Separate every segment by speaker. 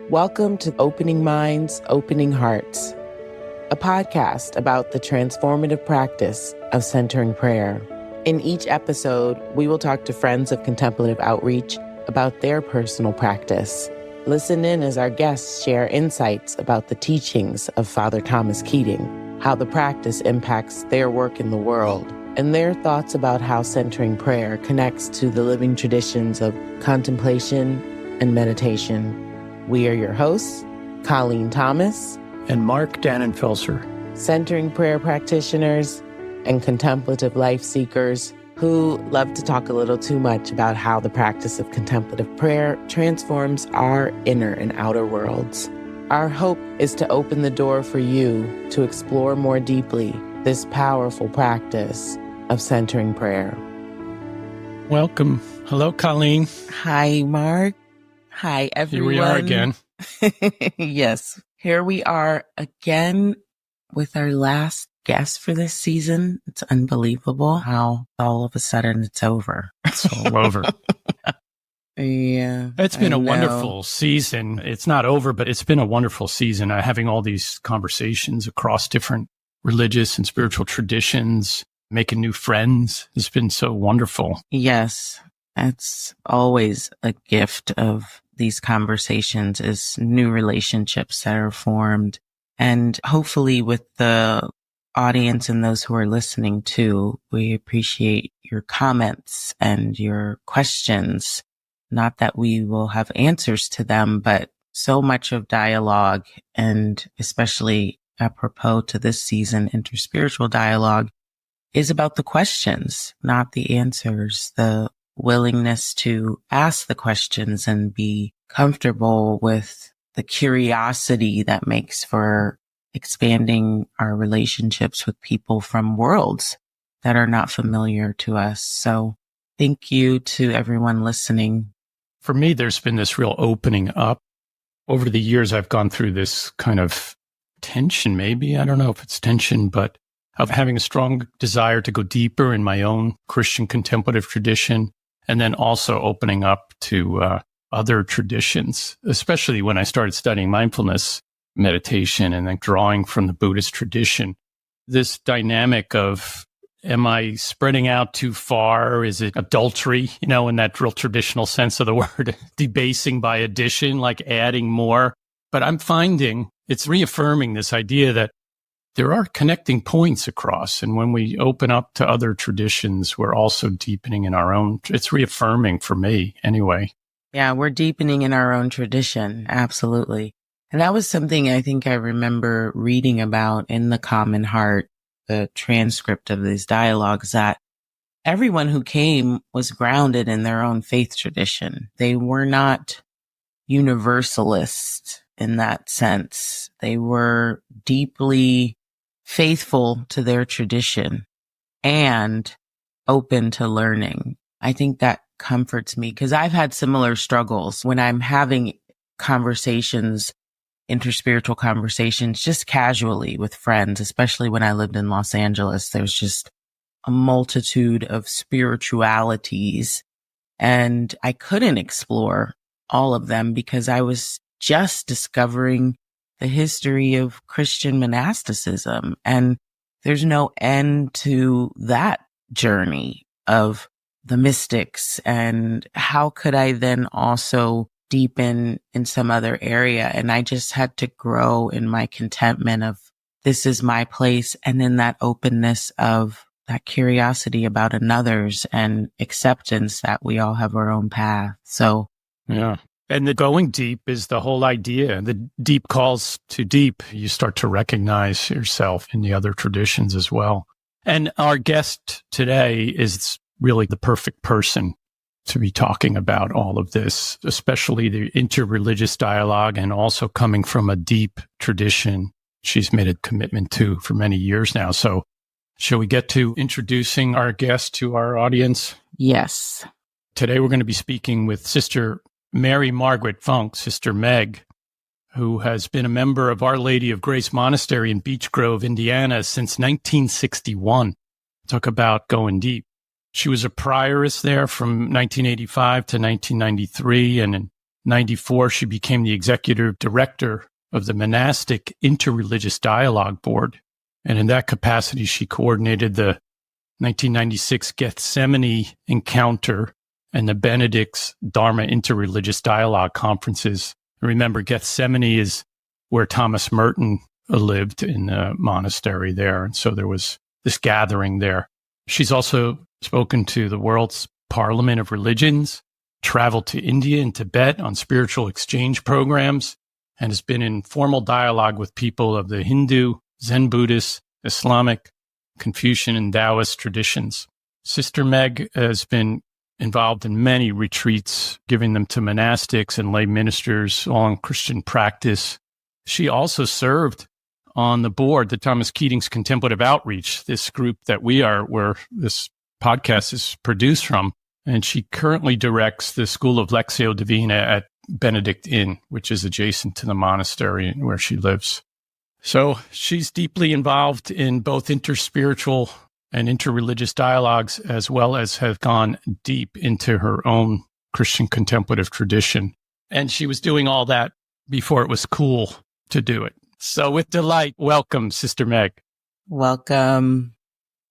Speaker 1: Welcome to Opening Minds, Opening Hearts, a podcast about the transformative practice of centering prayer. In each episode, we will talk to friends of contemplative outreach about their personal practice. Listen in as our guests share insights about the teachings of Father Thomas Keating, how the practice impacts their work in the world, and their thoughts about how centering prayer connects to the living traditions of contemplation and meditation. We are your hosts, Colleen Thomas
Speaker 2: and Mark Dannenfelser,
Speaker 1: centering prayer practitioners and contemplative life seekers who love to talk a little too much about how the practice of contemplative prayer transforms our inner and outer worlds. Our hope is to open the door for you to explore more deeply this powerful practice of centering prayer.
Speaker 2: Welcome. Hello, Colleen.
Speaker 1: Hi, Mark. Hi, everyone.
Speaker 2: Here we are again.
Speaker 1: Yes, here we are again with our last guest for this season. It's unbelievable how all of a sudden it's over.
Speaker 2: It's all over.
Speaker 1: Yeah.
Speaker 2: It's been a wonderful season. It's not over, but it's been a wonderful season. Having all these conversations across different religious and spiritual traditions, making new friends. It's been so wonderful.
Speaker 1: Yes, it's always a gift of these conversations is new relationships that are formed. And hopefully with the audience and those who are listening too, we appreciate your comments and your questions. Not that we will have answers to them, but so much of dialogue, and especially apropos to this season, interspiritual dialogue, is about the questions, not the answers, the willingness to ask the questions and be comfortable with the curiosity that makes for expanding our relationships with people from worlds that are not familiar to us. So thank you to everyone listening.
Speaker 2: For me, there's been this real opening up. Over the years, I've gone through this kind of tension, maybe. I don't know if it's tension, but of having a strong desire to go deeper in my own Christian contemplative tradition, and then also opening up to other traditions, especially when I started studying mindfulness meditation and then drawing from the Buddhist tradition. This dynamic of, am I spreading out too far? Is it adultery, in that real traditional sense of the word, debasing by addition, like adding more? But I'm finding it's reaffirming this idea that there are connecting points across. And when we open up to other traditions, we're also deepening in our own. It's reaffirming for me anyway.
Speaker 1: Yeah, we're deepening in our own tradition. Absolutely. And that was something I think I remember reading about in the Common Heart, the transcript of these dialogues, that everyone who came was grounded in their own faith tradition. They were not universalist in that sense. They were deeply faithful to their tradition and open to learning. I think that comforts me because I've had similar struggles when I'm having conversations, interspiritual conversations, just casually with friends, especially when I lived in Los Angeles. There's just a multitude of spiritualities, and I couldn't explore all of them because I was just discovering the history of Christian monasticism. And there's no end to that journey of the mystics. And how could I then also deepen in some other area? And I just had to grow in my contentment of this is my place. And then that openness of that curiosity about another's and acceptance that we all have our own path. So,
Speaker 2: yeah. And the going deep is the whole idea. The deep calls to deep. You start to recognize yourself in the other traditions as well. And our guest today is really the perfect person to be talking about all of this, especially the interreligious dialogue and also coming from a deep tradition she's made a commitment to for many years now. So shall we get to introducing our guest to our audience?
Speaker 1: Yes.
Speaker 2: Today we're going to be speaking with Sister Mary Margaret Funk, Sister Meg, who has been a member of Our Lady of Grace Monastery in Beech Grove, Indiana since 1961. Talk about going deep. She was a prioress there from 1985 to 1993, and in 1994, she became the executive director of the Monastic Interreligious Dialogue Board. And in that capacity, she coordinated the 1996 Gethsemane Encounter and the Benedict's Dharma Interreligious Dialogue Conferences. Remember, Gethsemane is where Thomas Merton lived in the monastery there. And so there was this gathering there. She's also spoken to the World's Parliament of Religions, traveled to India and Tibet on spiritual exchange programs, and has been in formal dialogue with people of the Hindu, Zen Buddhist, Islamic, Confucian, and Taoist traditions. Sister Meg has been involved in many retreats, giving them to monastics and lay ministers on Christian practice. She also served on the board, the Thomas Keating's Contemplative Outreach, this group that we are, where this podcast is produced from. And she currently directs the School of Lectio Divina at Benedict Inn, which is adjacent to the monastery where she lives. So she's deeply involved in both interspiritual and interreligious dialogues, as well as have gone deep into her own Christian contemplative tradition. And she was doing all that before it was cool to do it. So with delight, welcome, Sister Meg.
Speaker 1: Welcome.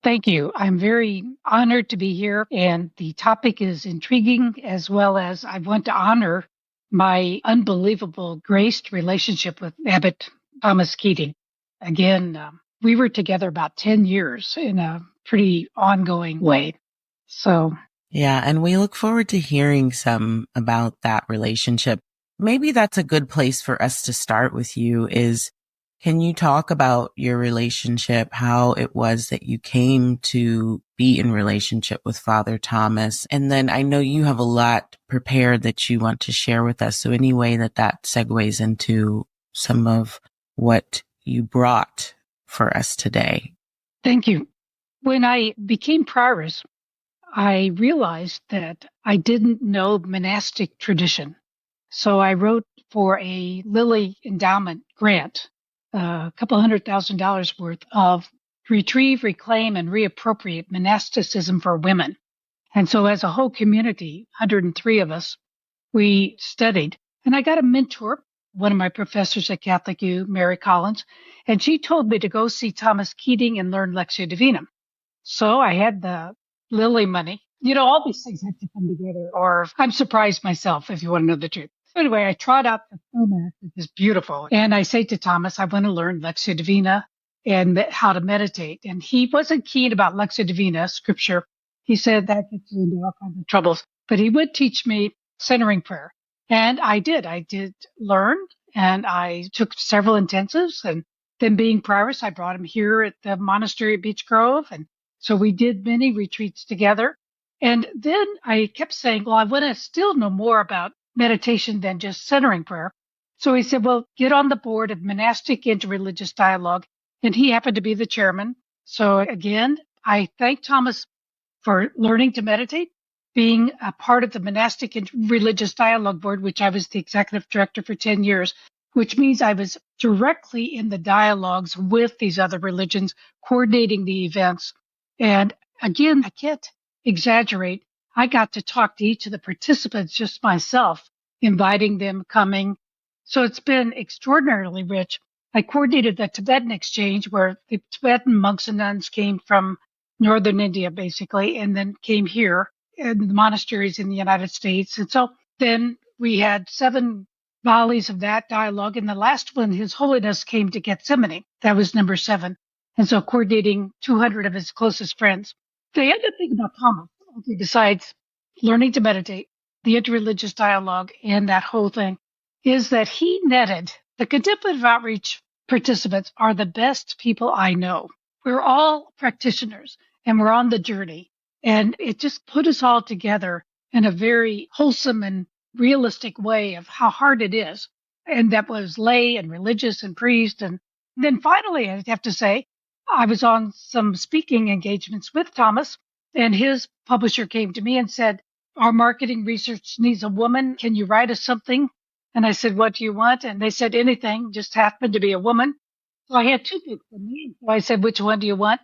Speaker 3: Thank you. I'm very honored to be here, and the topic is intriguing, as well as I want to honor my unbelievable graced relationship with Abbot Thomas Keating. Again, we were together about 10 years in a pretty ongoing way. So,
Speaker 1: yeah, and we look forward to hearing some about that relationship. Maybe that's a good place for us to start with you is, can you talk about your relationship, how it was that you came to be in relationship with Father Thomas? And then I know you have a lot prepared that you want to share with us. So any way that segues into some of what you brought for us today.
Speaker 3: Thank you. When I became prioress, I realized that I didn't know monastic tradition. So I wrote for a Lilly Endowment grant, a couple $100,000 worth of retrieve, reclaim, and reappropriate monasticism for women. And so as a whole community, 103 of us, we studied. And I got a mentor, one of my professors at Catholic U, Mary Collins, and she told me to go see Thomas Keating and learn Lectio Divina. So I had the Lilly money. You know, all these things have to come together, or I'm surprised myself, if you want to know the truth. Anyway, I trot out the format, which is beautiful. And I say to Thomas, I want to learn Lectio Divina and how to meditate. And he wasn't keen about Lectio Divina, scripture. He said that gets you into all kinds of troubles. But he would teach me centering prayer. And I did learn, and I took several intensives. And then being prioress, I brought him here at the monastery at Beech Grove. And so we did many retreats together. And then I kept saying, well, I want to still know more about meditation than just centering prayer. So he said, well, get on the board of Monastic Interreligious Dialogue. And he happened to be the chairman. So again, I thank Thomas for learning to meditate, being a part of the Monastic Interreligious Dialogue Board, which I was the executive director for 10 years, which means I was directly in the dialogues with these other religions, coordinating the events. And again, I can't exaggerate. I got to talk to each of the participants just myself, inviting them, coming. So it's been extraordinarily rich. I coordinated the Tibetan exchange where the Tibetan monks and nuns came from northern India, basically, and then came here in the monasteries in the United States. And so then we had 7 volleys of that dialogue. And the last one, His Holiness came to Gethsemane. That was number 7. And so coordinating 200 of his closest friends. The other thing about Thomas, besides learning to meditate, the interreligious dialogue, and that whole thing, is that he netted the contemplative outreach participants are the best people I know. We're all practitioners and we're on the journey. And it just put us all together in a very wholesome and realistic way of how hard it is. And that was lay and religious and priest. And then finally, I'd have to say, I was on some speaking engagements with Thomas, and his publisher came to me and said, our marketing research needs a woman. Can you write us something? And I said, what do you want? And they said, anything, just happened to be a woman. So I had 2 books for me. So I said, which one do you want?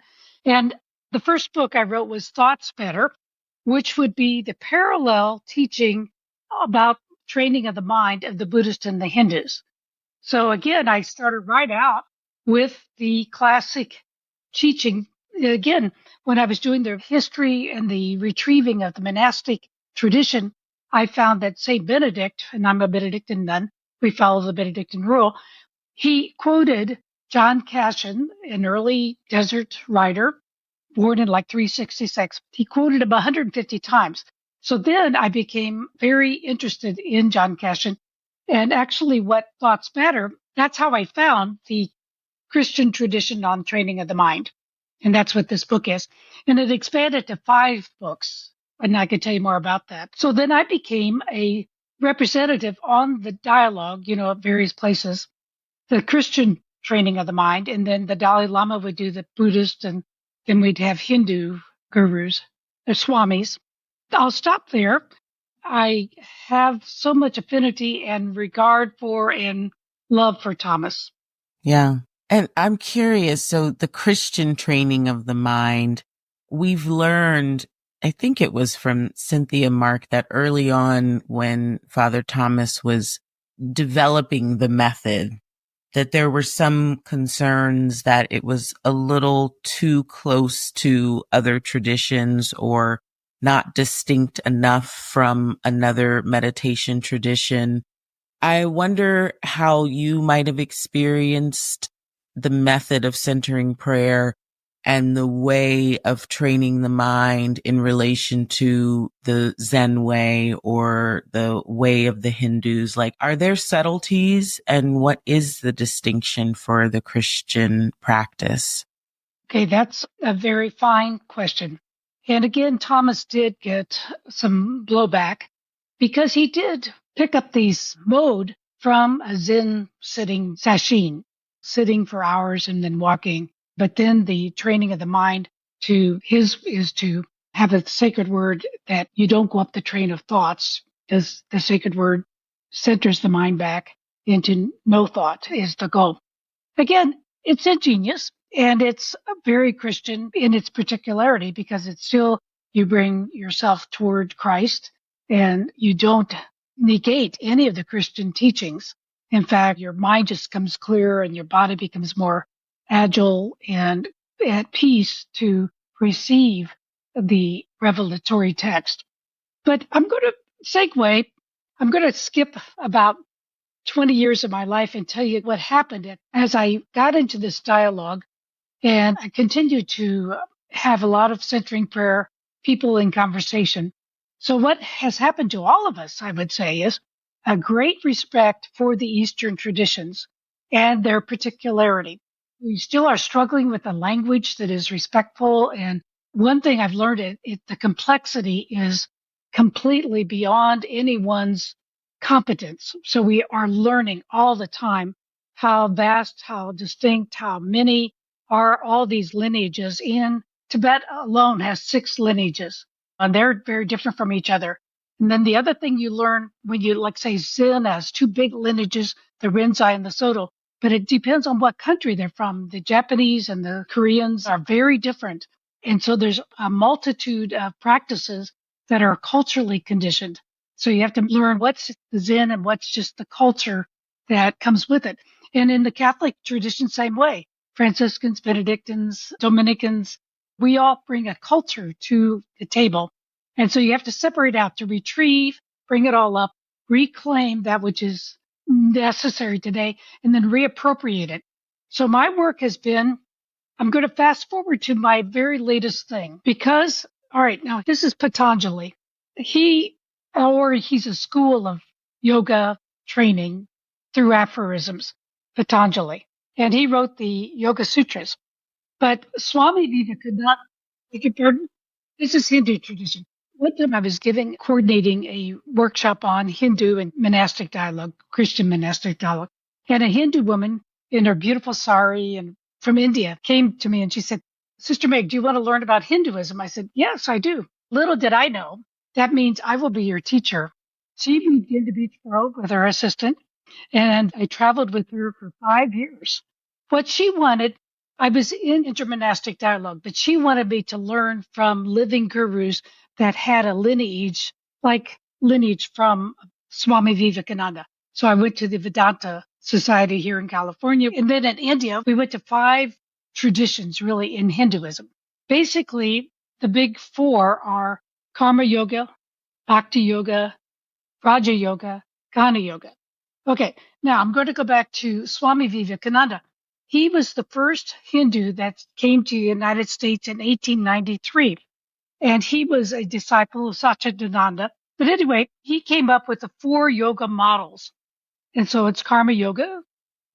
Speaker 3: And the first book I wrote was Thoughts Better, which would be the parallel teaching about training of the mind of the Buddhists and the Hindus. So again, I started right out with the classic teaching. Again, when I was doing the history and the retrieving of the monastic tradition, I found that Saint Benedict, and I'm a Benedictine nun, we follow the Benedictine rule, he quoted John Cassian, an early desert writer, born in like 366. He quoted him 150 times. So then I became very interested in John Cassian. And actually, what thoughts matter, that's how I found the Christian tradition on training of the mind. And that's what this book is. And it expanded to 5 books. And I could tell you more about that. So then I became a representative on the dialogue, at various places, the Christian training of the mind. And then the Dalai Lama would do the Buddhist, and then we'd have Hindu gurus, the swamis. I'll stop there. I have so much affinity and regard for and love for Thomas.
Speaker 1: Yeah. And I'm curious. So the Christian training of the mind, we've learned, I think it was from Cynthia Mark, that early on when Father Thomas was developing the method, that there were some concerns that it was a little too close to other traditions or not distinct enough from another meditation tradition. I wonder how you might have experienced the method of centering prayer and the way of training the mind in relation to the Zen way or the way of the Hindus. Like, are there subtleties, and what is the distinction for the Christian practice?
Speaker 3: Okay, that's a very fine question. And again, Thomas did get some blowback because he did pick up these mode from a Zen sitting sesshin, sitting for hours and then walking. But then the training of the mind to his is to have a sacred word that you don't go up the train of thoughts, because the sacred word centers the mind back into no thought is the goal. Again, it's ingenious and it's very Christian in its particularity because it's still, you bring yourself toward Christ and you don't negate any of the Christian teachings. In fact, your mind just comes clearer and your body becomes more agile and at peace to receive the revelatory text. But I'm going to segue. I'm going to skip about 20 years of my life and tell you what happened as I got into this dialogue. And I continued to have a lot of centering prayer, people in conversation. So what has happened to all of us, I would say, is a great respect for the Eastern traditions and their particularity. We still are struggling with a language that is respectful. And one thing I've learned, the complexity is completely beyond anyone's competence. So we are learning all the time how vast, how distinct, how many are all these lineages. In Tibet alone has 6 lineages, and they're very different from each other. And then the other thing you learn when you, like, say, Zen has 2 big lineages, the Rinzai and the Soto, but it depends on what country they're from. The Japanese and the Koreans are very different. And so there's a multitude of practices that are culturally conditioned. So you have to learn what's the Zen and what's just the culture that comes with it. And in the Catholic tradition, same way. Franciscans, Benedictines, Dominicans, we all bring a culture to the table. And so you have to separate out to retrieve, bring it all up, reclaim that which is necessary today, and then reappropriate it. So my work has been, I'm going to fast forward to my very latest thing because, all right, now this is Patanjali. He's a school of yoga training through aphorisms, Patanjali. And he wrote the Yoga Sutras. But Swami Viva could not, this is Hindu tradition. One time I was coordinating a workshop on Hindu and monastic dialogue, Christian monastic dialogue. And a Hindu woman in her beautiful sari and from India came to me and she said, Sister Meg, do you want to learn about Hinduism? I said, yes, I do. Little did I know, that means I will be your teacher. She moved into Beach Grove with her assistant, and I traveled with her for 5 years. What she wanted, I was in intermonastic dialogue, but she wanted me to learn from living gurus that had a lineage, like lineage from Swami Vivekananda. So I went to the Vedanta Society here in California. And then in India, we went to 5 traditions really in Hinduism. Basically, the big 4 are Karma Yoga, Bhakti Yoga, Raja Yoga, Gnana Yoga. Okay, now I'm going to go back to Swami Vivekananda. He was the first Hindu that came to the United States in 1893, and he was a disciple of Satchidananda. But anyway, he came up with the 4 yoga models. And so it's Karma Yoga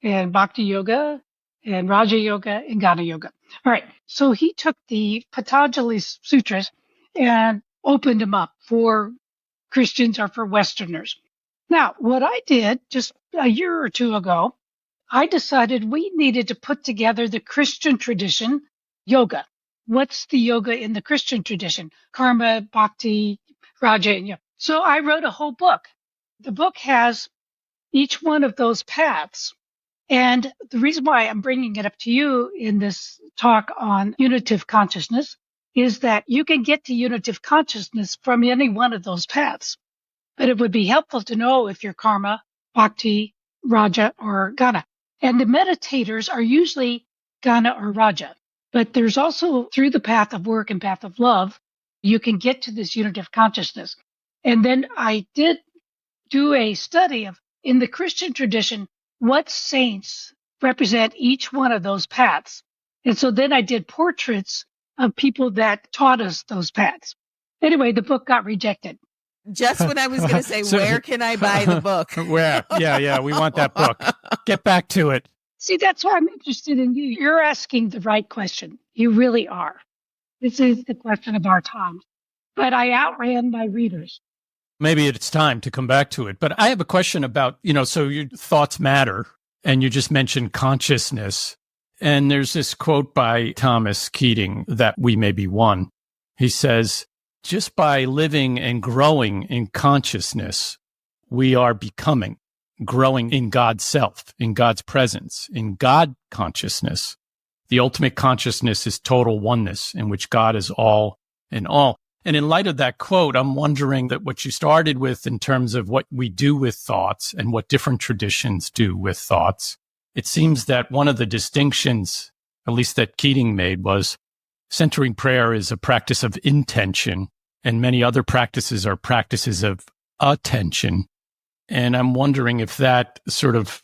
Speaker 3: and Bhakti Yoga and Raja Yoga and Gnana Yoga. All right, so he took the Patanjali Sutras and opened them up for Christians or for Westerners. Now, what I did just a year or 2 ago, I decided we needed to put together the Christian tradition yoga. What's the yoga in the Christian tradition? Karma, Bhakti, Raja, and Yoga. So I wrote a whole book. The book has each one of those paths. And the reason why I'm bringing it up to you in this talk on unitive consciousness is that you can get to unitive consciousness from any one of those paths. But it would be helpful to know if you're Karma, Bhakti, Raja, or Gnana. And the meditators are usually Gnana or Raja. But there's also, through the path of work and path of love, you can get to this unitive consciousness. And then I did do a study of, in the Christian tradition, what saints represent each one of those paths. And so then I did portraits of people that taught us those paths. Anyway, the book got rejected.
Speaker 4: Just when I was going to say, where can I buy the book?
Speaker 2: Where? Yeah, we want that book. Get back to it.
Speaker 3: See, that's why I'm interested in you. You're asking the right question. You really are. This is the question of our time. But I outran my readers.
Speaker 2: Maybe it's time to come back to it. But I have a question about, so your thoughts matter, and you just mentioned consciousness. And there's this quote by Thomas Keating that we may be one. He says, just by living and growing in consciousness, we are becoming, growing in God's self, in God's presence, in God consciousness. The ultimate consciousness is total oneness, in which God is all in all. And in light of that quote, I'm wondering that what you started with in terms of what we do with thoughts and what different traditions do with thoughts, it seems that one of the distinctions, at least that Keating made, was centering prayer is a practice of intention, and many other practices are practices of attention. And I'm wondering if that sort of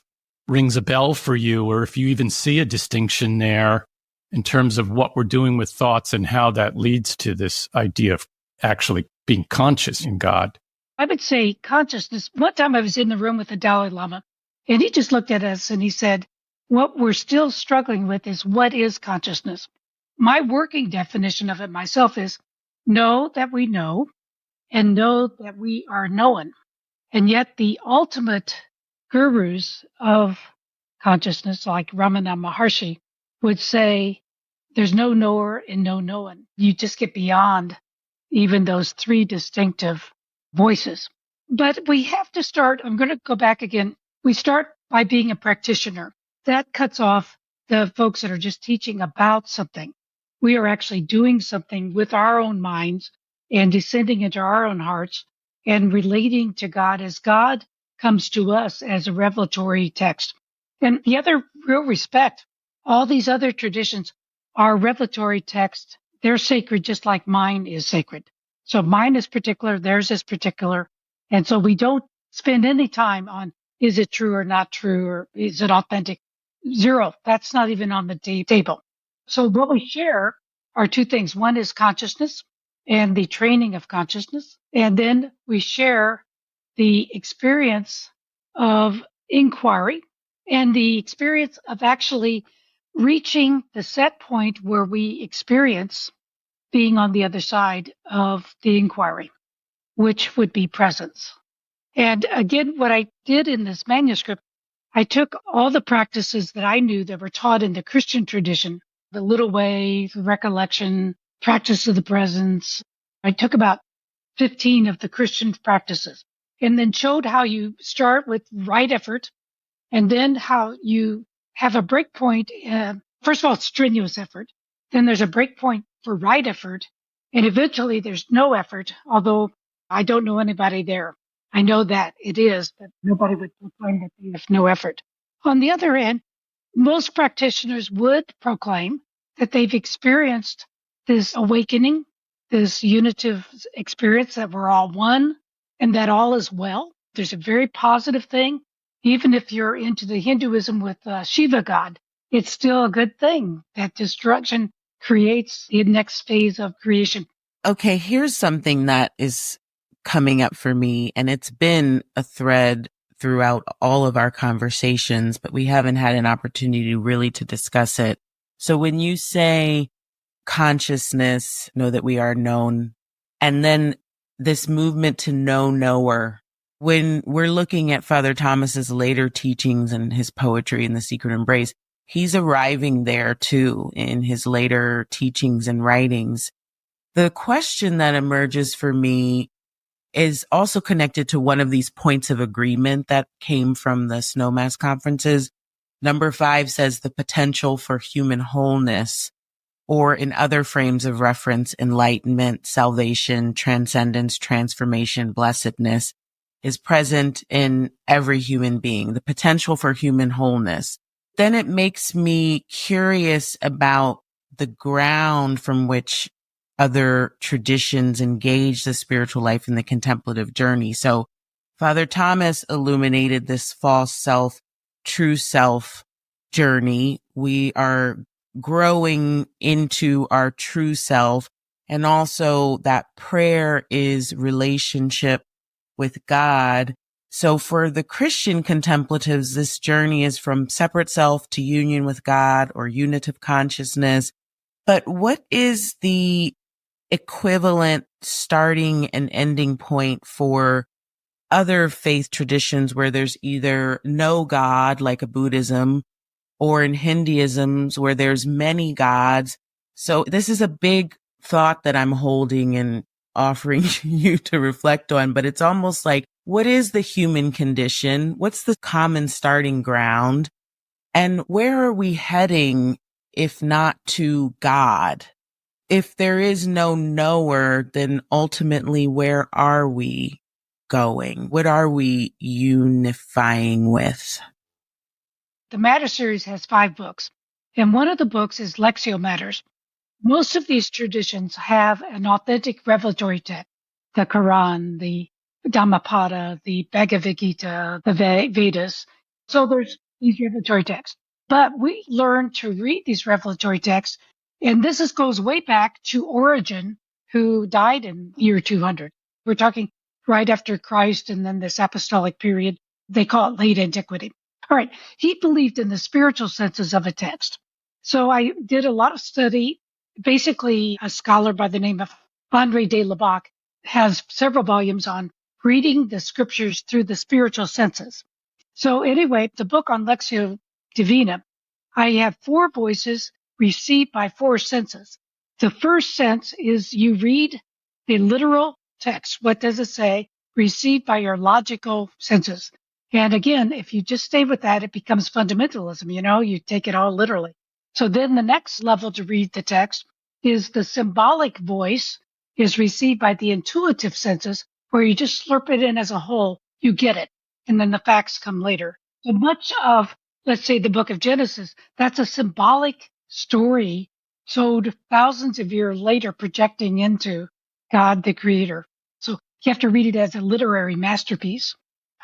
Speaker 2: rings a bell for you, or if you even see a distinction there in terms of what we're doing with thoughts and how that leads to this idea of actually being conscious in God.
Speaker 3: I would say consciousness. One time I was in the room with the Dalai Lama, and he just looked at us and he said, what we're still struggling with is what is consciousness? My working definition of it myself is know that we know and know that we are known. And yet the ultimate gurus of consciousness, like Ramana Maharshi, would say there's no knower and no known. You just get beyond even those 3 distinctive voices. But we have to start, I'm going to go back again. We start by being a practitioner. That cuts off the folks that are just teaching about something. We are actually doing something with our own minds and descending into our own hearts and relating to God as God comes to us as a revelatory text. And the other real respect, all these other traditions are revelatory texts. They're sacred just like mine is sacred. So mine is particular, theirs is particular. And so we don't spend any time on is it true or not true, or is it authentic? 0. That's not even on the table. So what we share are 2 things. One is consciousness and the training of consciousness. And then we share the experience of inquiry and the experience of actually reaching the set point where we experience being on the other side of the inquiry, which would be presence. And again, what I did in this manuscript, I took all the practices that I knew that were taught in the Christian tradition, the little way, the recollection, practice of the presence. I took about 15 of the Christian practices and then showed how you start with right effort and then how you have a break point. First of all, strenuous effort. Then there's a break point for right effort. And eventually there's no effort, although I don't know anybody there. I know that it is, but nobody would proclaim that they have no effort. On the other hand, most practitioners would proclaim that they've experienced this awakening, this unitive experience that we're all one and that all is well. There's a very positive thing. Even if you're into the Hinduism with Shiva God, it's still a good thing that destruction creates the next phase of creation.
Speaker 1: Okay, here's something that is coming up for me, and it's been a thread throughout all of our conversations, but we haven't had an opportunity really to discuss it. So when you say consciousness, know that we are known, and then this movement to know knower, when we're looking at Father Thomas's later teachings and his poetry in The Secret Embrace, he's arriving there too in his later teachings and writings. The question that emerges for me is also connected to one of these points of agreement that came from the Snowmass conferences. Number 5 says the potential for human wholeness, or in other frames of reference, enlightenment, salvation, transcendence, transformation, blessedness, is present in every human being, the potential for human wholeness. Then it makes me curious about the ground from which other traditions engage the spiritual life and the contemplative journey. So Father Thomas illuminated this false self, true self journey. We are growing into our true self, and also that prayer is relationship with God. So for the Christian contemplatives, this journey is from separate self to union with God or unitive consciousness. But what is the equivalent starting and ending point for other faith traditions where there's either no God, like a Buddhism, or in Hinduisms where there's many gods? So this is a big thought that I'm holding and offering you to reflect on, but it's almost like, what is the human condition? What's the common starting ground? And where are we heading if not to God? If there is no knower, then ultimately, where are we going? What are we unifying with?
Speaker 3: The Matter series has 5 books, and one of the books is Lectio Matters. Most of these traditions have an authentic revelatory text, the Quran, the Dhammapada, the Bhagavad Gita, the Vedas. So there's these revelatory texts. But we learn to read these revelatory texts, and goes way back to Origen, who died in year 200. We're talking right after Christ and then this apostolic period. They call it late antiquity. All right. He believed in the spiritual senses of a text. So I did a lot of study. Basically, a scholar by the name of André de Labac has several volumes on reading the scriptures through the spiritual senses. So anyway, the book on Lectio Divina, I have 4 voices received by 4 senses. The first sense is you read the literal text. What does it say? Received by your logical senses. And again, if you just stay with that, it becomes fundamentalism. You take it all literally. So then the next level to read the text is the symbolic voice is received by the intuitive senses, where you just slurp it in as a whole, you get it. And then the facts come later. So much of, let's say, the book of Genesis, that's a symbolic story told thousands of years later, projecting into God, the creator. So you have to read it as a literary masterpiece.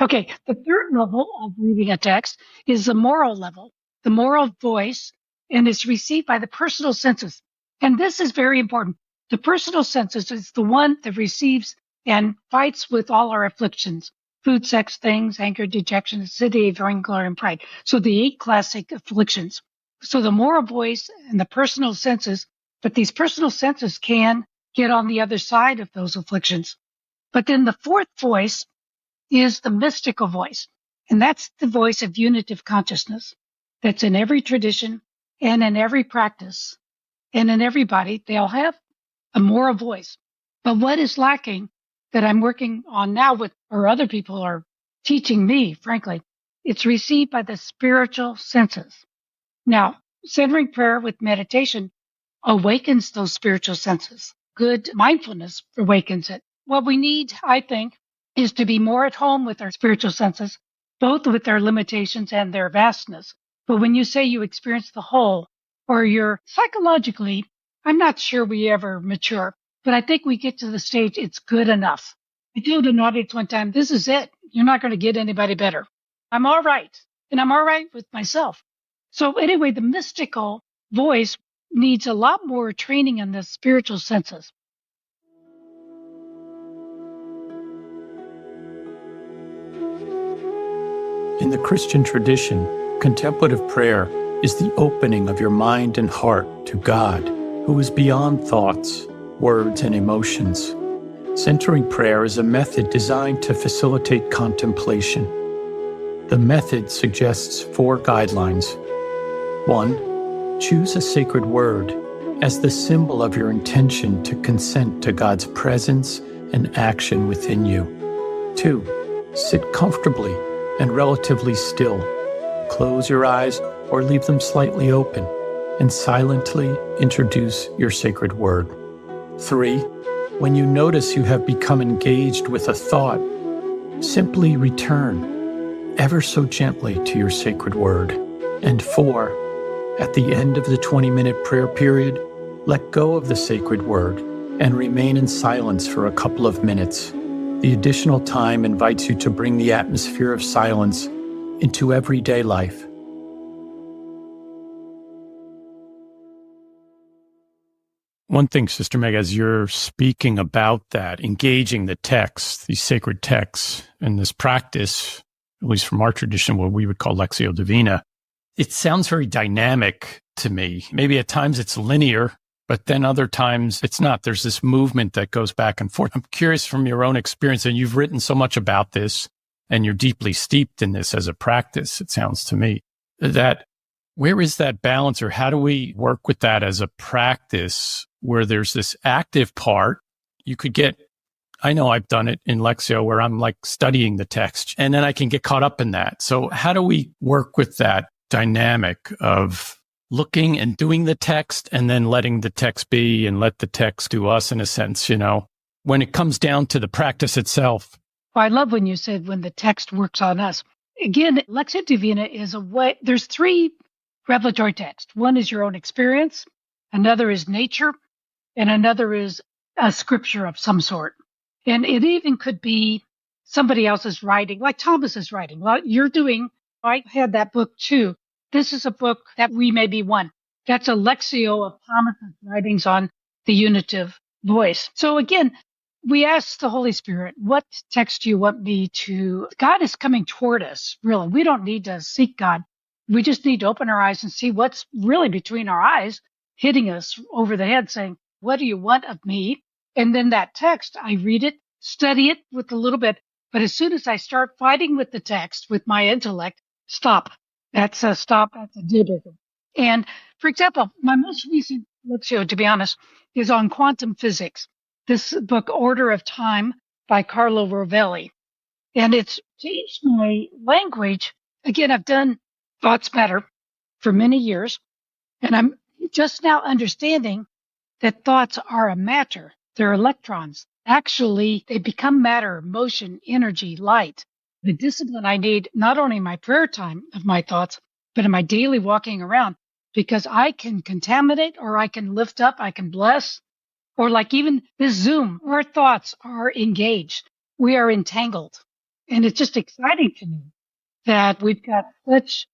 Speaker 3: Okay, the third level of reading a text is the moral level, the moral voice, and it's received by the personal senses. And this is very important. The personal senses is the one that receives and fights with all our afflictions: food, sex, things, anger, dejection, acidity, vainglory, and pride. So the 8 classic afflictions. So the moral voice and the personal senses, but these personal senses can get on the other side of those afflictions. But then the fourth voice is the mystical voice. And that's the voice of unitive consciousness that's in every tradition and in every practice and in everybody. They all have a moral voice. But what is lacking that I'm working on now with, or other people are teaching me, frankly, it's received by the spiritual senses. Now, centering prayer with meditation awakens those spiritual senses. Good mindfulness awakens it. What we need, I think, is to be more at home with our spiritual senses, both with their limitations and their vastness. But when you say you experience the whole, or you're psychologically, I'm not sure we ever mature, but I think we get to the stage it's good enough. I told an audience one time, this is it. You're not going to get anybody better. I'm all right. And I'm all right with myself. So anyway, the mystical voice needs a lot more training in the spiritual senses.
Speaker 2: In the Christian tradition, contemplative prayer is the opening of your mind and heart to God, who is beyond thoughts, words, and emotions. Centering prayer is a method designed to facilitate contemplation. The method suggests 4 guidelines. 1. Choose a sacred word as the symbol of your intention to consent to God's presence and action within you. 2. Sit comfortably and relatively still. Close your eyes or leave them slightly open and silently introduce your sacred word. 3. When you notice you have become engaged with a thought, simply return ever so gently to your sacred word. And 4, at the end of the 20-minute prayer period, let go of the sacred word and remain in silence for a couple of minutes. The additional time invites you to bring the atmosphere of silence into everyday life. One thing, Sister Meg, as you're speaking about that, engaging the text, these sacred texts, and this practice, at least from our tradition, what we would call Lectio Divina, it sounds very dynamic to me. Maybe at times it's linear, but then other times it's not. There's this movement that goes back and forth. I'm curious from your own experience, and you've written so much about this, and you're deeply steeped in this as a practice, it sounds to me, that where is that balance, or how do we work with that as a practice where there's this active part? You could get, I know I've done it in Lectio where I'm like studying the text and then I can get caught up in that. So how do we work with that dynamic of looking and doing the text and then letting the text be and let the text do us in a sense, when it comes down to the practice itself?
Speaker 3: Well, I love when you said when the text works on us. Again, Lectio Divina is a way, there's 3 revelatory texts. One is your own experience, another is nature, and another is a scripture of some sort. And it even could be somebody else's writing, like Thomas's writing. Well, I had that book too. This is a book that we may be one. That's a Lectio of Thomas's writings on the unitive voice. So again, we ask the Holy Spirit, what text do you want me to? God is coming toward us, really. We don't need to seek God. We just need to open our eyes and see what's really between our eyes, hitting us over the head, saying, what do you want of me? And then that text, I read it, study it with a little bit. But as soon as I start fighting with the text, with my intellect, stop. That's a stop. That's a deal breaker. And for example, my most recent lecture, to be honest, is on quantum physics. This book, Order of Time by Carlo Rovelli. And it's changed my language. Again, I've done Thoughts Matter for many years, and I'm just now understanding that thoughts are a matter. They're electrons. Actually, they become matter, motion, energy, light. The discipline I need, not only in my prayer time of my thoughts, but in my daily walking around, because I can contaminate or I can lift up, I can bless, or like even this Zoom, our thoughts are engaged. We are entangled. And it's just exciting to me that we've got such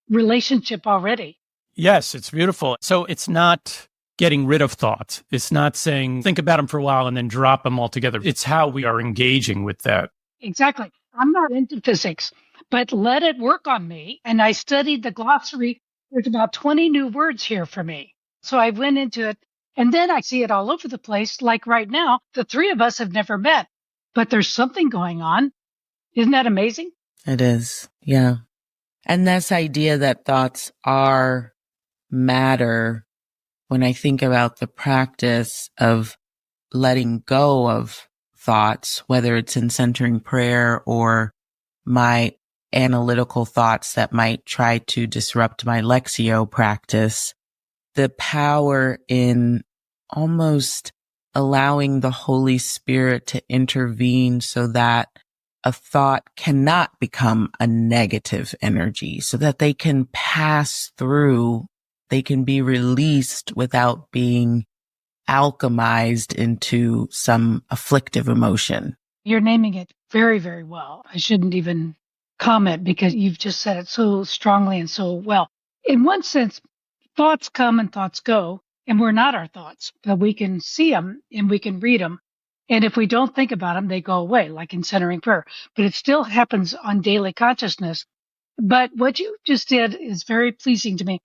Speaker 3: relationship already.
Speaker 2: Yes, it's beautiful. So it's not getting rid of thoughts. It's not saying, think about them for a while and then drop them altogether. It's how we are engaging with that.
Speaker 3: Exactly. I'm not into physics, but let it work on me. And I studied the glossary. There's about 20 new words here for me. So I went into it, and then I see it all over the place. Like right now, the 3 of us have never met, but there's something going on. Isn't that amazing?
Speaker 1: It is. Yeah. And this idea that thoughts are matter, when I think about the practice of letting go of thoughts, whether it's in centering prayer or my analytical thoughts that might try to disrupt my Lectio practice, the power in almost allowing the Holy Spirit to intervene so that a thought cannot become a negative energy, so that they can pass through, they can be released without being alchemized into some afflictive emotion.
Speaker 3: You're naming it very, very well. I shouldn't even comment because you've just said it so strongly and so well. In one sense, thoughts come and thoughts go, and we're not our thoughts, but we can see them and we can read them. And if we don't think about them, they go away, like in centering prayer. But it still happens on daily consciousness. But what you just did is very pleasing to me.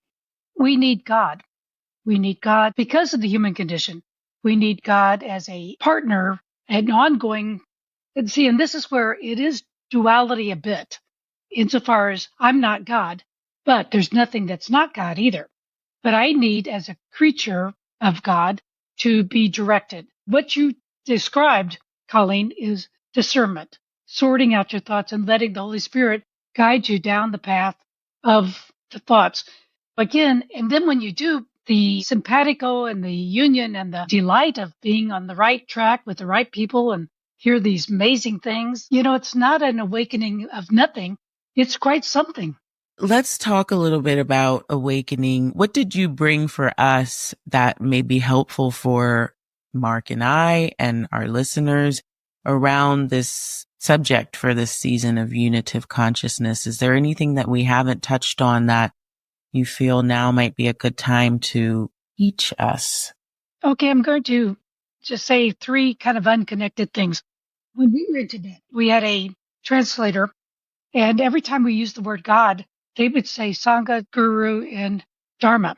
Speaker 3: We need God. We need God because of the human condition. We need God as a partner, an ongoing. And see, and this is where it is duality a bit, insofar as I'm not God, but there's nothing that's not God either. But I need, as a creature of God, to be directed. What you described, Colleen, is discernment, sorting out your thoughts and letting the Holy Spirit guide you down the path of the thoughts. Again, and then when you do, the simpatico and the union and the delight of being on the right track with the right people and hear these amazing things, it's not an awakening of nothing. It's quite something.
Speaker 1: Let's talk a little bit about awakening. What did you bring for us that may be helpful for Mark and I and our listeners around this subject for this season of Unitive Consciousness? Is there anything that we haven't touched on that you feel now might be a good time to teach us?
Speaker 3: Okay, I'm going to just say 3 kind of unconnected things. When we were in Tibet, we had a translator, and every time we used the word God, they would say Sangha, Guru, and Dharma.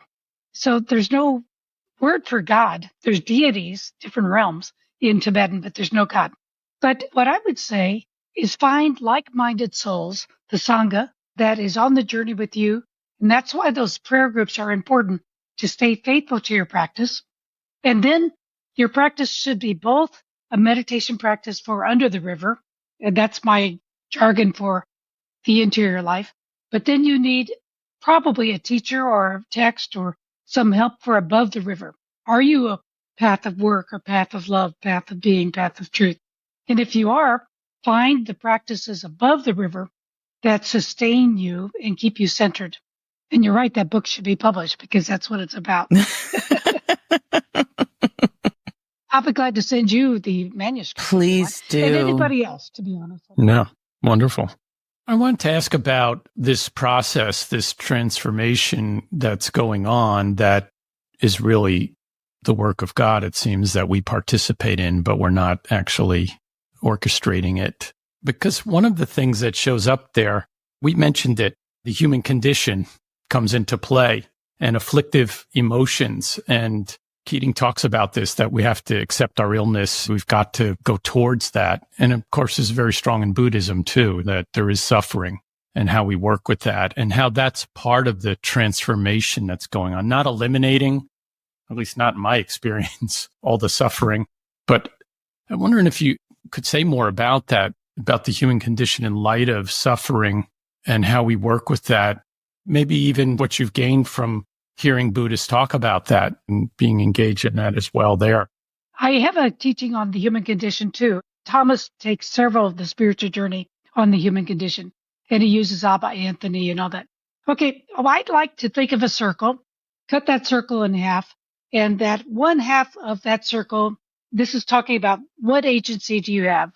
Speaker 3: So there's no word for God. There's deities, different realms in Tibetan, but there's no God. But what I would say is find like-minded souls, the Sangha, that is on the journey with you. And that's why those prayer groups are important, to stay faithful to your practice. And then your practice should be both a meditation practice for under the river, and that's my jargon for the interior life. But then you need probably a teacher or a text or some help for above the river. Are you a path of work or path of love, path of being, path of truth? And if you are, find the practices above the river that sustain you and keep you centered. And you're right, that book should be published because that's what it's about. I'll be glad to send you the manuscript.
Speaker 1: Please do.
Speaker 3: And anybody else, to be honest.
Speaker 2: No, wonderful. I want to ask about this process, this transformation that's going on that is really the work of God, it seems, that we participate in, but we're not actually orchestrating it. Because one of the things that shows up there, we mentioned it, the human condition comes into play and afflictive emotions. And Keating talks about this, that we have to accept our illness. We've got to go towards that. And of course, is very strong in Buddhism too, that there is suffering and how we work with that and how that's part of the transformation that's going on. Not eliminating, at least not in my experience, all the suffering. But I'm wondering if you could say more about that, about the human condition in light of suffering and how we work with that. Maybe even what you've gained from hearing Buddhists talk about that and being engaged in that as well there.
Speaker 3: I have a teaching on the human condition too. Thomas takes several of the spiritual journey on the human condition, and he uses Abba Anthony and all that. Okay, I'd like to think of a circle, cut that circle in half, and that one half of that circle, this is talking about what agency do you have?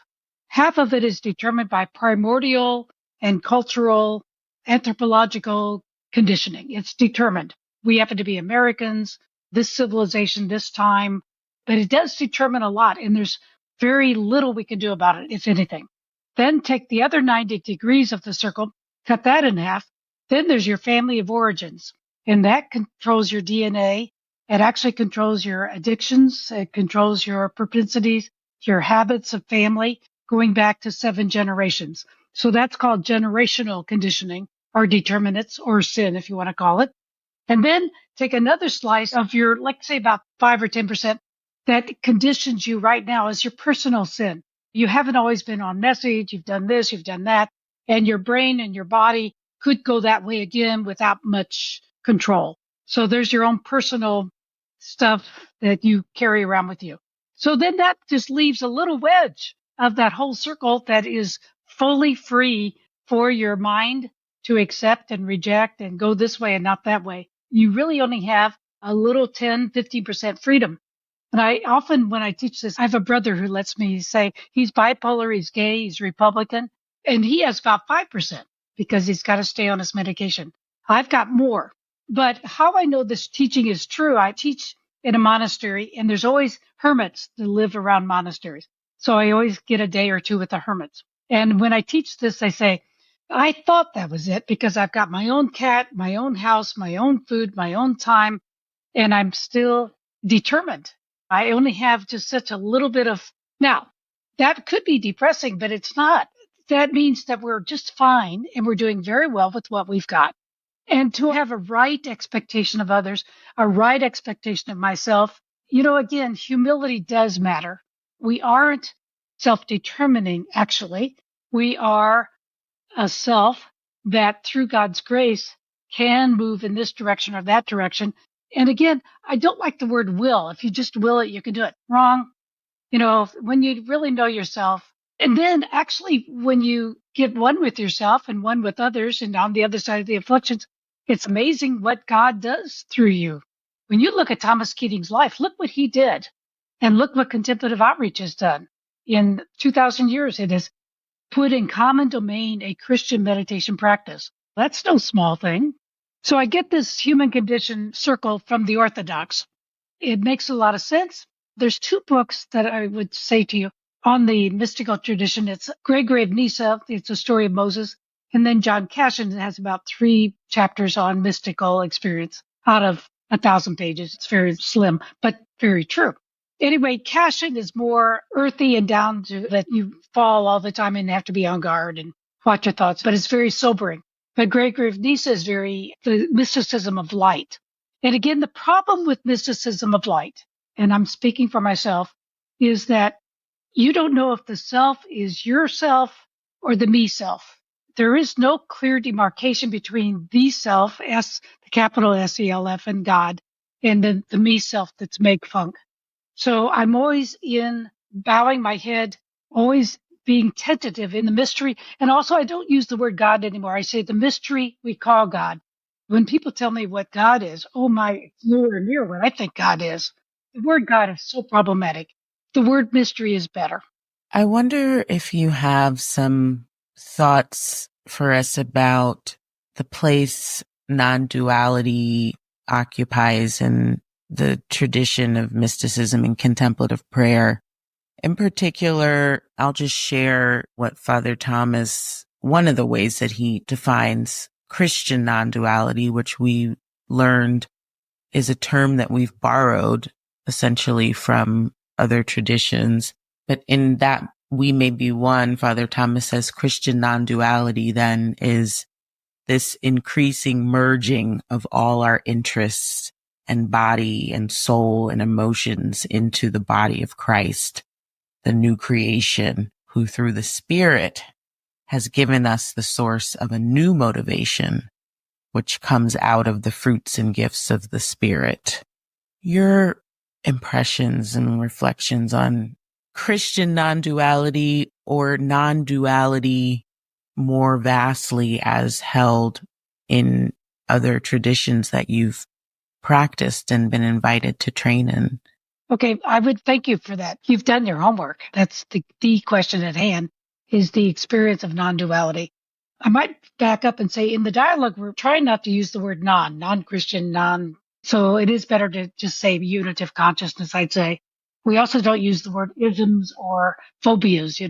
Speaker 3: Half of it is determined by primordial and cultural, anthropological conditioning. It's determined. We happen to be Americans, this civilization, this time, but it does determine a lot, and there's very little we can do about it, if anything. Then take the other 90 degrees of the circle, cut that in half. Then there's your family of origins, and that controls your DNA. It actually controls your addictions. It controls your propensities, your habits of family, going back to 7 generations. So that's called generational conditioning, or determinants, or sin, if you want to call it. And then take another slice of your, let's say about 5 or 10% that conditions you right now as your personal sin. You haven't always been on message. You've done this, you've done that. And your brain and your body could go that way again without much control. So there's your own personal stuff that you carry around with you. So then that just leaves a little wedge of that whole circle that is fully free for your mind to accept and reject and go this way and not that way. You really only have a little 10, 50% freedom. And I often, when I teach this, I have a brother who lets me say he's bipolar, he's gay, he's Republican, and he has about 5% because he's got to stay on his medication. I've got more. But how I know this teaching is true, I teach in a monastery, and there's always hermits that live around monasteries. So I always get a day or two with the hermits. And when I teach this, I say, I thought that was it because I've got my own cat, my own house, my own food, my own time, and I'm still determined. I only have just such a little bit of, now that could be depressing, but it's not. That means that we're just fine and we're doing very well with what we've got. And to have a right expectation of others, a right expectation of myself, again, humility does matter. We aren't self-determining, actually. We are a self that through God's grace can move in this direction or that direction. And again, I don't like the word will. If you just will it, you can do it. Wrong. When you really know yourself, and then actually when you get one with yourself and one with others and on the other side of the afflictions, it's amazing what God does through you. When you look at Thomas Keating's life, look what he did. And look what contemplative outreach has done. In 2,000 years, it has put in common domain a Christian meditation practice. That's no small thing. So I get this human condition circle from the Orthodox. It makes a lot of sense. There's two books that I would say to you on the mystical tradition. It's Gregory of Nyssa, it's a story of Moses. And then John Cashin has about 3 chapters on mystical experience out of 1,000 pages. It's very slim, but very true. Anyway, Cashin is more earthy and down to that you fall all the time and have to be on guard and watch your thoughts, but it's very sobering. But Gregory of Nyssa is the mysticism of light. And again, the problem with mysticism of light, and I'm speaking for myself, is that you don't know if the self is yourself or the me self. There is no clear demarcation between the self, the capital S-E-L-F, and God, and then the me self that's make funk. So I'm always in bowing my head, always being tentative in the mystery. And also I don't use the word God anymore. I say the mystery we call God. When people tell me what God is, oh my, it's nowhere near what I think God is. The word God is so problematic. The word mystery is better.
Speaker 1: I wonder if you have some thoughts for us about the place non-duality occupies in the tradition of mysticism and contemplative prayer. In particular, I'll just share what Father Thomas, one of the ways that he defines Christian non-duality, which we learned is a term that we've borrowed essentially from other traditions. But in that we may be one, Father Thomas says Christian non-duality then is this increasing merging of all our interests and body and soul and emotions into the body of Christ, the new creation, who through the Spirit has given us the source of a new motivation, which comes out of the fruits and gifts of the Spirit. Your impressions and reflections on Christian non-duality or non-duality more vastly as held in other traditions that you've practiced and been invited to train in?
Speaker 3: Okay, I would thank you for that. You've done your homework. That's the question at hand, is the experience of non-duality. I might back up and say in the dialogue, we're trying not to use the word non-Christian, so it is better to just say unitive consciousness, I'd say. We also don't use the word isms or phobias.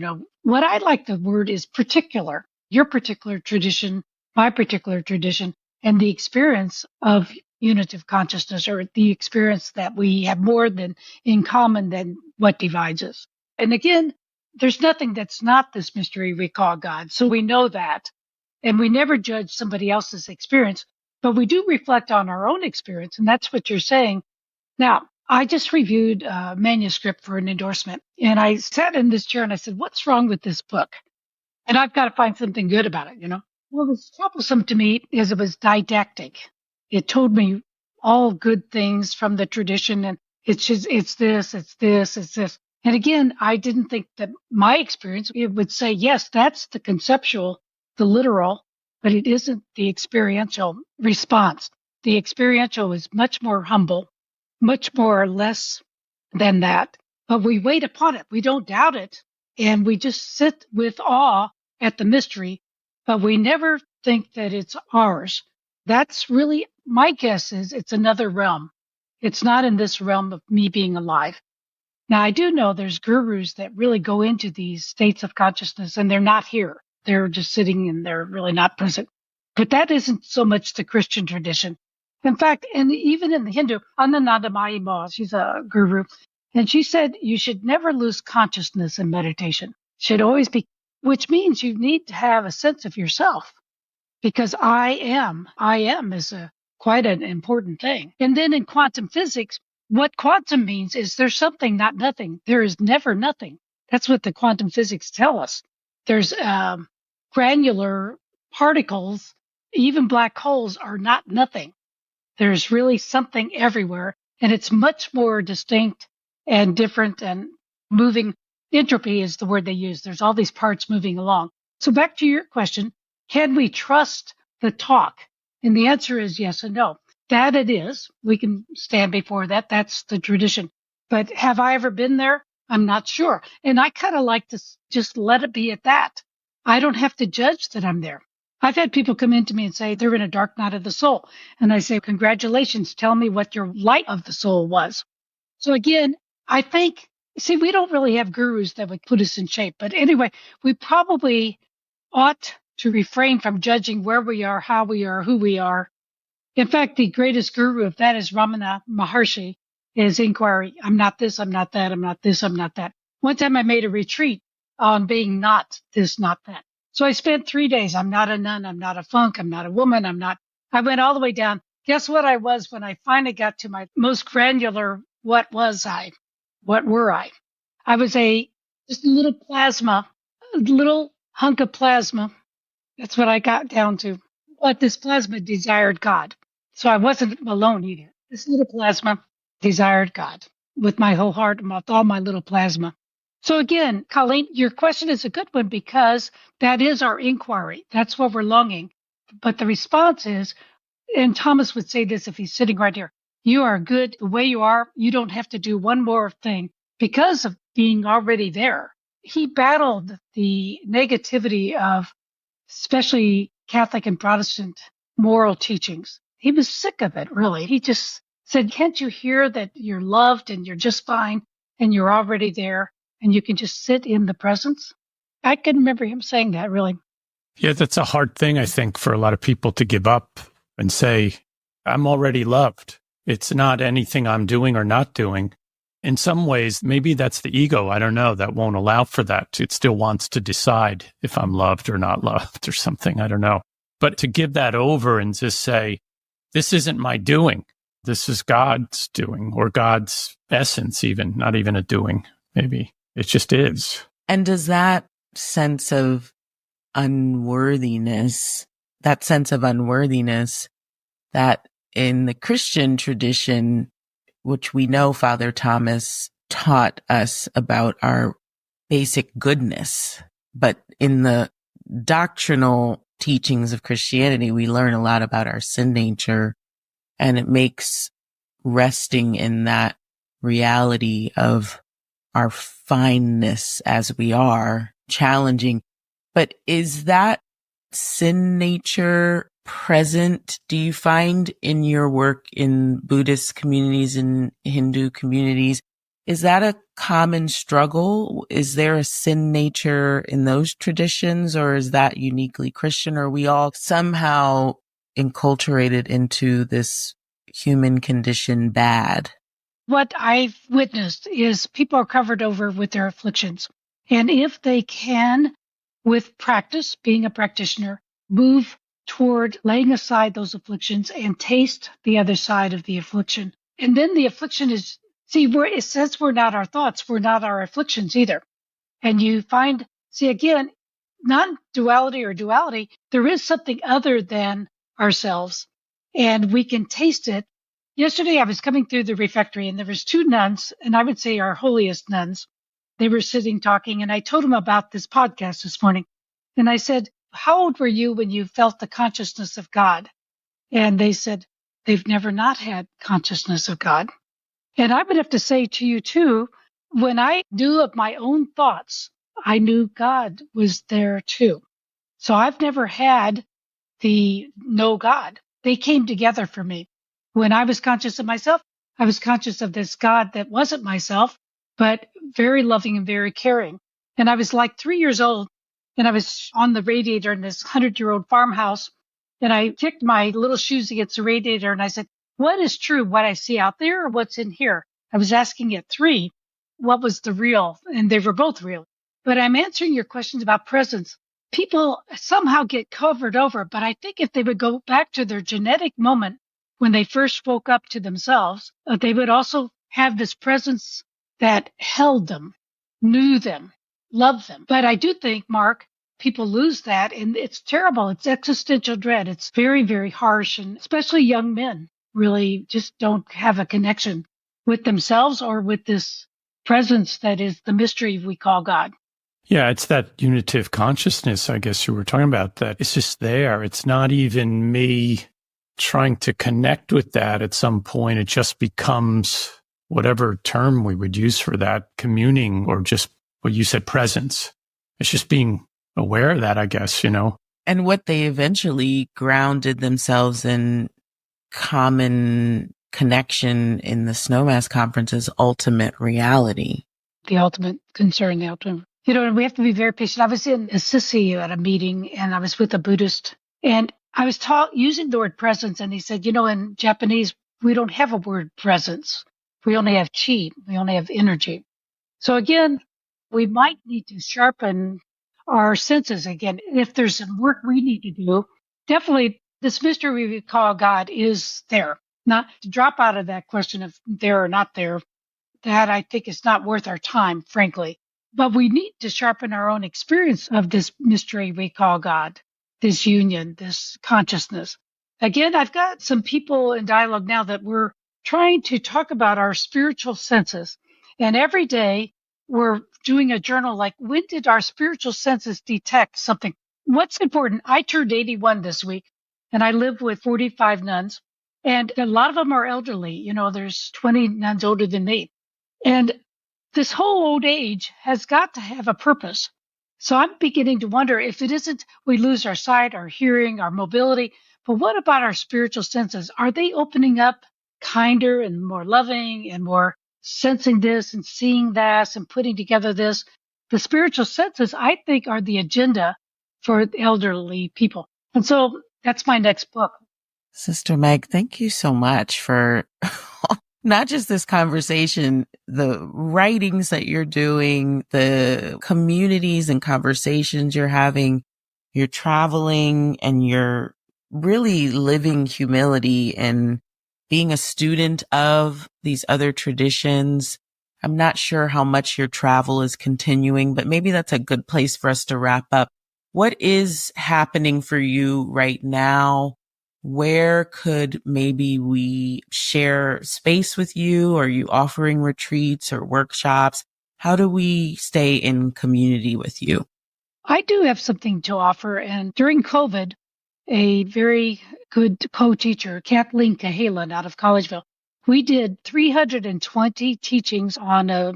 Speaker 3: What I like the word is particular, your particular tradition, my particular tradition, and the experience of unitive consciousness, or the experience that we have more than in common than what divides us. And again, there's nothing that's not this mystery we call God. So we know that. And we never judge somebody else's experience, but we do reflect on our own experience. And that's what you're saying. Now, I just reviewed a manuscript for an endorsement, and I sat in this chair and I said, what's wrong with this book? And I've got to find something good about it, What was troublesome to me is it was didactic. It told me all good things from the tradition, and it's this, it's this, it's this. And again, I didn't think that my experience, it would say, yes, that's the conceptual, the literal, but it isn't the experiential response. The experiential is much more humble, much more or less than that. But we wait upon it. We don't doubt it. And we just sit with awe at the mystery, but we never think that it's ours. That's really, my guess is it's another realm. It's not in this realm of me being alive. Now, I do know there's gurus that really go into these states of consciousness and they're not here. They're just sitting and they're really not present. But that isn't so much the Christian tradition. In fact, and even in the Hindu, Anandamayi Ma, she's a guru, and she said you should never lose consciousness in meditation. Should always be, which means you need to have a sense of yourself, because I am is quite an important thing. And then in quantum physics, what quantum means is there's something, not nothing. There is never nothing. That's what the quantum physics tell us. There's granular particles, even black holes are not nothing. There's really something everywhere, and it's much more distinct and different and moving. Entropy is the word they use. There's all these parts moving along. So back to your question, can we trust the talk? And the answer is yes and no. That it is. We can stand before that. That's the tradition. But have I ever been there? I'm not sure. And I kind of like to just let it be at that. I don't have to judge that I'm there. I've had people come in to me and say they're in a dark night of the soul. And I say, congratulations. Tell me what your light of the soul was. So again, I think, see, we don't really have gurus that would put us in shape. But anyway, we probably ought to refrain from judging where we are, how we are, who we are. In fact, the greatest guru of that is Ramana Maharshi, his inquiry. I'm not this, I'm not that, I'm not this, I'm not that. One time I made a retreat on being not this, not that. So I spent 3 days. I'm not a nun. I'm not a funk. I'm not a woman. I went all the way down. Guess what I was when I finally got to my most granular, what was I? What were I? I was just a little plasma, a little hunk of plasma. That's what I got down to. But this plasma desired God. So I wasn't alone either. This little plasma desired God with my whole heart and with all my little plasma. So again, Colleen, your question is a good one because that is our inquiry. That's what we're longing. But the response is, and Thomas would say this if he's sitting right here, you are good the way you are. You don't have to do one more thing because of being already there. He battled the negativity of especially Catholic and Protestant moral teachings. He was sick of it, really. He just said, can't you hear that you're loved and you're just fine and you're already there and you can just sit in the presence? I can remember him saying that, really.
Speaker 2: Yeah, that's a hard thing, I think, for a lot of people to give up and say, I'm already loved. It's not anything I'm doing or not doing. In some ways, maybe that's the ego. I don't know. That won't allow for that. It still wants to decide if I'm loved or not loved or something. I don't know. But to give that over and just say, this isn't my doing. This is God's doing, or God's essence even, not even a doing, maybe. It just is.
Speaker 1: And does that sense of unworthiness, that in the Christian tradition, which we know Father Thomas taught us about our basic goodness, but in the doctrinal teachings of Christianity, we learn a lot about our sin nature, and it makes resting in that reality of our fineness as we are challenging. But is that sin nature present, do you find, in your work in Buddhist communities and Hindu communities? Is that a common struggle? Is there a sin nature in those traditions, or is that uniquely Christian? Or are we all somehow enculturated into this human condition bad?
Speaker 3: What I've witnessed is people are covered over with their afflictions. And if they can, with practice, being a practitioner, move toward laying aside those afflictions and taste the other side of the affliction. And then the affliction is, it says we're not our thoughts, we're not our afflictions either. And you find, again, non-duality or duality, there is something other than ourselves, and we can taste it. Yesterday I was coming through the refectory and there was two nuns, and I would say our holiest nuns. They were sitting talking, and I told them about this podcast this morning. And I said, how old were you when you felt the consciousness of God? And they said, they've never not had consciousness of God. And I would have to say to you too, when I knew of my own thoughts, I knew God was there too. So I've never had the no God. They came together for me. When I was conscious of myself, I was conscious of this God that wasn't myself, but very loving and very caring. And I was like 3 years old, and I was on the radiator in this 100-year-old farmhouse, and I kicked my little shoes against the radiator, and I said, what is true, what I see out there or what's in here? I was asking at 3, what was the real? And they were both real. But I'm answering your questions about presence. People somehow get covered over, but I think if they would go back to their genetic moment when they first woke up to themselves, they would also have this presence that held them, knew them, loved them. But I do think, Mark, people lose that, and it's terrible. It's existential dread. It's very, very harsh, and especially young men really just don't have a connection with themselves or with this presence that is the mystery we call God.
Speaker 2: Yeah, it's that unitive consciousness, I guess you were talking about, that it's just there. It's not even me trying to connect with that at some point. It just becomes whatever term we would use for that, communing, or just what you said, presence. It's just being aware of that, I guess,
Speaker 1: And what they eventually grounded themselves in common connection in the Snowmass conference is ultimate reality.
Speaker 3: The ultimate concern, the ultimate. We have to be very patient. I was in Assisi at a meeting, and I was with a Buddhist, and I was using the word presence, and he said, in Japanese, we don't have a word presence. We only have chi. We only have energy. So again, we might need to sharpen our senses again. If there's some work we need to do, definitely this mystery we call God is there. Not to drop out of that question of there or not there. That I think is not worth our time, frankly. But we need to sharpen our own experience of this mystery we call God, this union, this consciousness. Again, I've got some people in dialogue now that we're trying to talk about our spiritual senses. And every day we're doing a journal like, when did our spiritual senses detect something? What's important? I turned 81 this week, and I live with 45 nuns. And a lot of them are elderly. There's 20 nuns older than me. And this whole old age has got to have a purpose. So I'm beginning to wonder if it isn't we lose our sight, our hearing, our mobility, but what about our spiritual senses? Are they opening up kinder and more loving and more sensing this and seeing that and putting together this? The spiritual senses, I think, are the agenda for elderly people. And so that's my next book.
Speaker 1: Sister Meg, thank you so much for not just this conversation, the writings that you're doing, the communities and conversations you're having, you're traveling, and you're really living humility and being a student of these other traditions. I'm not sure how much your travel is continuing, but maybe that's a good place for us to wrap up. What is happening for you right now? Where could maybe we share space with you? Are you offering retreats or workshops? How do we stay in community with you?
Speaker 3: I do have something to offer. And during COVID, a very good co-teacher, Kathleen Cahalan out of Collegeville, we did 320 teachings on a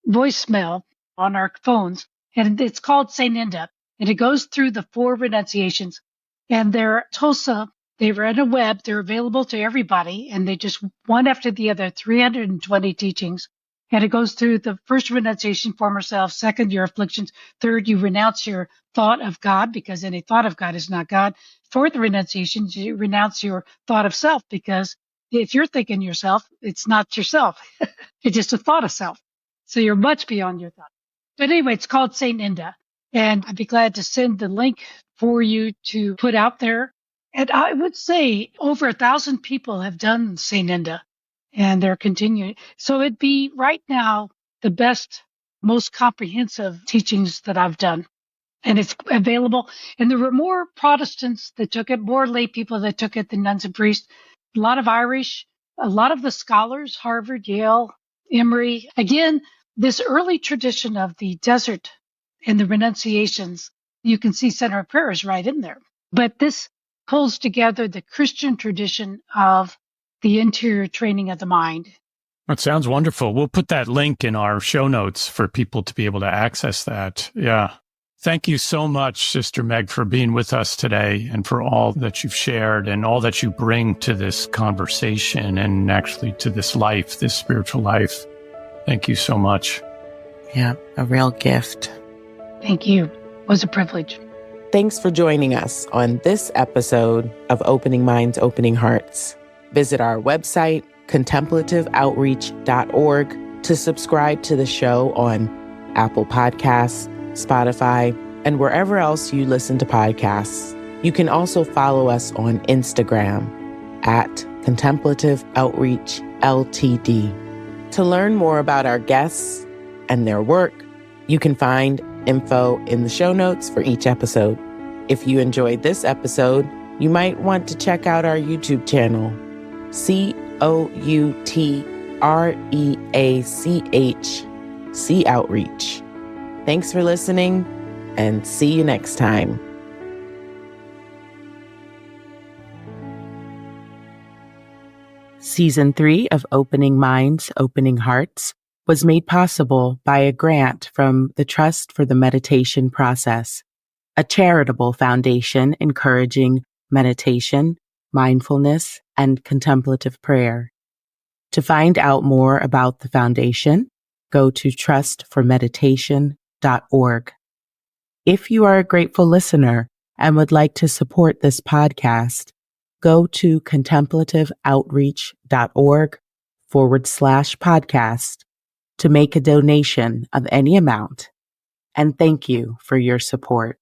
Speaker 3: voicemail on our phones. And it's called St. Inda. And it goes through the 4 renunciations. And they're Tulsa. They were on a web. They're available to everybody. And they just one after the other, 320 teachings. And it goes through the first renunciation, former self. Second, your afflictions. Third, you renounce your thought of God, because any thought of God is not God. Fourth renunciation, you renounce your thought of self, because if you're thinking yourself, it's not yourself. It's just a thought of self. So you're much beyond your thought. But anyway, it's called St. Inda. And I'd be glad to send the link for you to put out there. And I would say over 1,000 people have done St. Inda, and they're continuing. So it'd be right now the best, most comprehensive teachings that I've done. And it's available. And there were more Protestants that took it, more lay people that took it than nuns and priests. A lot of Irish, A lot of the scholars, Harvard, Yale, Emory, again, this early tradition of the desert and the renunciations, you can see Center of Prayer is right in there. But this pulls together the Christian tradition of the interior training of the mind.
Speaker 2: That sounds wonderful. We'll put that link in our show notes for people to be able to access that. Yeah. Thank you so much, Sister Meg, for being with us today and for all that you've shared and all that you bring to this conversation and actually to this life, this spiritual life. Thank you so much.
Speaker 1: Yeah, a real gift.
Speaker 3: Thank you. It was a privilege.
Speaker 1: Thanks for joining us on this episode of Opening Minds, Opening Hearts. Visit our website, contemplativeoutreach.org, to subscribe to the show on Apple Podcasts, Spotify, and wherever else you listen to podcasts. You can also follow us on Instagram at Contemplative Outreach LTD. To learn more about our guests and their work, you can find info in the show notes for each episode. If you enjoyed this episode, you might want to check out our YouTube channel, COUTREACH Outreach. Thanks for listening, and see you next time. Season 3 of Opening Minds, Opening Hearts was made possible by a grant from the Trust for the Meditation Process, a charitable foundation encouraging meditation, mindfulness, and contemplative prayer. To find out more about the foundation, go to trustformeditation.org. If you are a grateful listener and would like to support this podcast, go to contemplativeoutreach.org/podcast to make a donation of any amount. And thank you for your support.